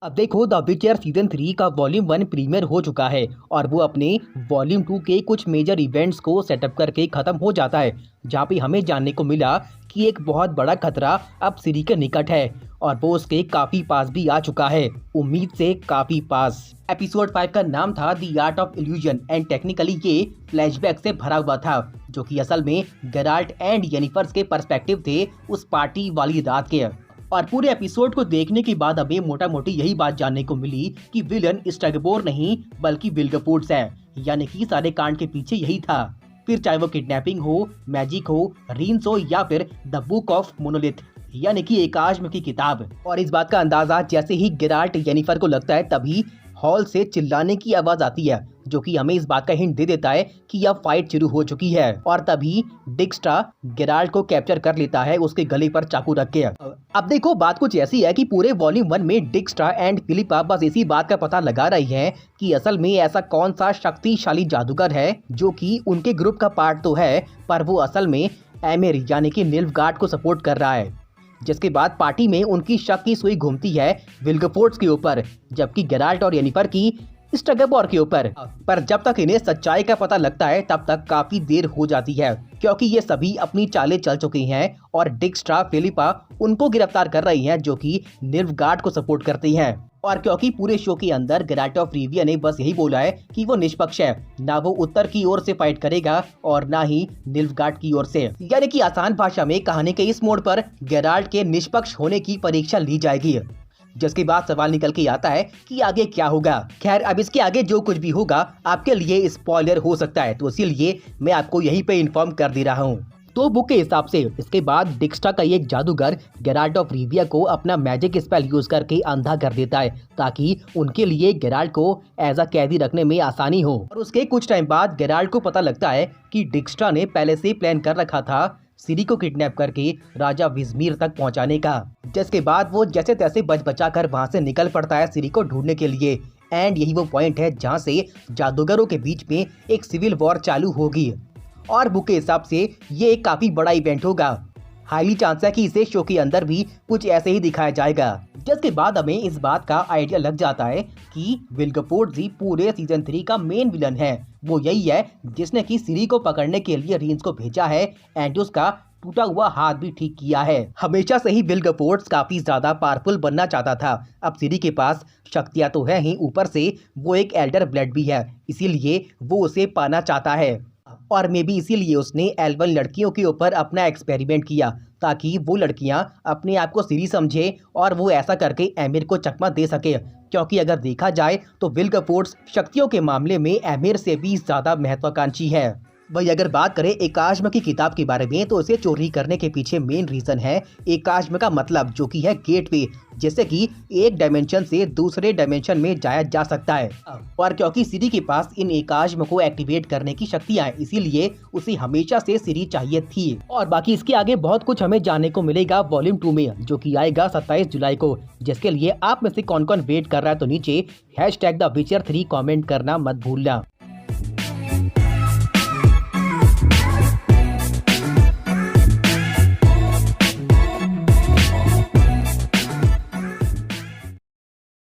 अब देखो, द विचर सीजन 3 का वॉल्यूम 1 प्रीमियर हो चुका है और वो अपने वॉल्यूम 2 के कुछ मेजर इवेंट्स को सेटअप करके खत्म हो जाता है, जहाँ पे हमें जानने को मिला कि एक बहुत बड़ा खतरा अब सीरी के निकट है और वो उसके काफी पास भी आ चुका है, उम्मीद से काफी पास। एपिसोड 5 का नाम था the art of illusion and technically ये फ्लैशबैक से भरा हुआ था, जो कि असल में गेराल्ट एंड येनिफर के पर्सपेक्टिव थे उस पार्टी वाली रात के। और पूरे एपिसोड को देखने के बाद हमें मोटा मोटी यही बात जानने को मिली कि विलन स्ट्रैगबोर नहीं बल्कि विल्गेफोर्ट्स है, यानी कि सारे कांड के पीछे यही था। फिर चाहे वो किडनैपिंग हो, मैजिक हो, रीन्स हो या फिर द बुक ऑफ मोनोलिथ यानी कि एकाश्म की किताब। और इस बात का अंदाजा जैसे ही गेराल्ट येनिफर को लगता है तभी हॉल से चिल्लाने की आवाज आती है, जो कि हमें इस बात का हिंट दे देता है कि यह फाइट शुरू हो चुकी है। और तभी डिक्स्ट्रा गेराल्ट को कैप्चर कर लेता है उसके गले पर चाकू रख के। अब देखो, बात कुछ ऐसी है कि पूरे वॉल्यूम 1 में डिक्स्ट्रा एंड फिलिपा बस इसी बात का पता लगा रही हैं कि असल में ऐसा कौन सा शक्तिशाली जादूगर है जो कि उनके ग्रुप का पार्ट तो है, पर वो असल में एमिर यानी कि निल्फगार्ड को सपोर्ट कर रहा है। जिसके बाद पार्टी में उनकी शक की सुई घूमती है विल्गेफोर्ट्स के ऊपर, जबकि गेराल्ट और येनिफर की स्ट्रैगबोर के ऊपर। पर जब तक इन्हें सच्चाई का पता लगता है तब तक काफी देर हो जाती है, क्योंकि ये सभी अपनी चालें चल चुकी हैं और डिक्स्ट्रा फिलिपा उनको गिरफ्तार कर रही हैं जो कि निल्फगार्ड को सपोर्ट करती हैं। और क्योंकि पूरे शो के अंदर गेराल्ट ऑफ रिविया ने बस यही बोला है कि वो निष्पक्ष है, ना वो उत्तर की ओर से फाइट करेगा और ना ही निल्फगार्ड की ओर से। यानी कि आसान भाषा में कहानी के इस मोड़ पर गेराल्ट के निष्पक्ष होने की परीक्षा ली जाएगी, जिसके बाद सवाल निकल के आता है कि आगे क्या होगा। खैर, अब इसके आगे जो कुछ भी होगा आपके लिए स्पॉइलर हो सकता है, तो इसीलिए मैं आपको यहीं पे इन्फॉर्म कर दे रहा हूँ। तो बुक के हिसाब से इसके बाद डिक्स्ट्रा का एक जादूगर गेराल्ट ऑफ रिविया को अपना मैजिक स्पेल यूज करके अंधा कर देता है, ताकि उनके लिए गेराल्ट को एज अ कैदी रखने में आसानी हो। और उसके कुछ टाइम बाद गेराल्ट को पता लगता है कि डिक्स्ट्रा ने पहले से प्लान कर रखा था सीरी को किडनैप करके राजा विज़मीर तक पहुंचाने का। जिसके बाद वो जैसे तैसे बच बचा कर वहां से निकल पड़ता है सीरी को ढूंढने के लिए। एंड यही वो पॉइंट है जहां से जादूगरों के बीच में एक सिविल वॉर चालू होगी और बुक के हिसाब से ये एक काफी बड़ा इवेंट होगा। हाईली चांस है कि इसे शो के अंदर भी कुछ ऐसे ही दिखाया जाएगा। जिसके बाद हमें इस बात का आइडिया लग जाता है कि विल्गेफोर्ट्स ही पूरे सीजन 3 का मेन विलन है। वो यही है जिसने कि सीरी को पकड़ने के लिए रीन्स को भेजा है एंड उसका टूटा हुआ हाथ भी ठीक किया है। हमेशा से ही विल्गेफोर्ट्स काफी ज्यादा पावरफुल बनना चाहता था। अब सीरी के पास शक्तियां तो है ही, ऊपर से वो एक एल्डर ब्लड भी है, इसीलिए वो उसे पाना चाहता है। और मे भी इसीलिए उसने एल्वन लड़कियों के ऊपर अपना एक्सपेरिमेंट किया, ताकि वो लड़कियां अपने आप को सीरी समझे और वो ऐसा करके एमिर को चकमा दे सके। क्योंकि अगर देखा जाए तो विल्गेफोर्ट्स शक्तियों के मामले में एमिर से भी ज्यादा महत्वाकांक्षी है। भाई, अगर बात करें एकाश्म की किताब के बारे में तो इसे चोरी करने के पीछे मेन रीजन है एकाश्म का मतलब, जो कि है गेटवे, जिससे कि एक डायमेंशन से दूसरे डायमेंशन में जाया जा सकता है। और क्योंकि सीरी के पास इन एकाश्म को एक्टिवेट करने की शक्तियां हैं, इसीलिए उसे हमेशा से सीरी चाहिए थी। और बाकी इसके आगे बहुत कुछ हमें जानने को मिलेगा वॉल्यूम 2 में, जो कि आएगा 27 जुलाई को। जिसके लिए आप में से कौन कौन वेट कर रहा है तो नीचे #TheWitcher3 कमेंट करना मत भूलना।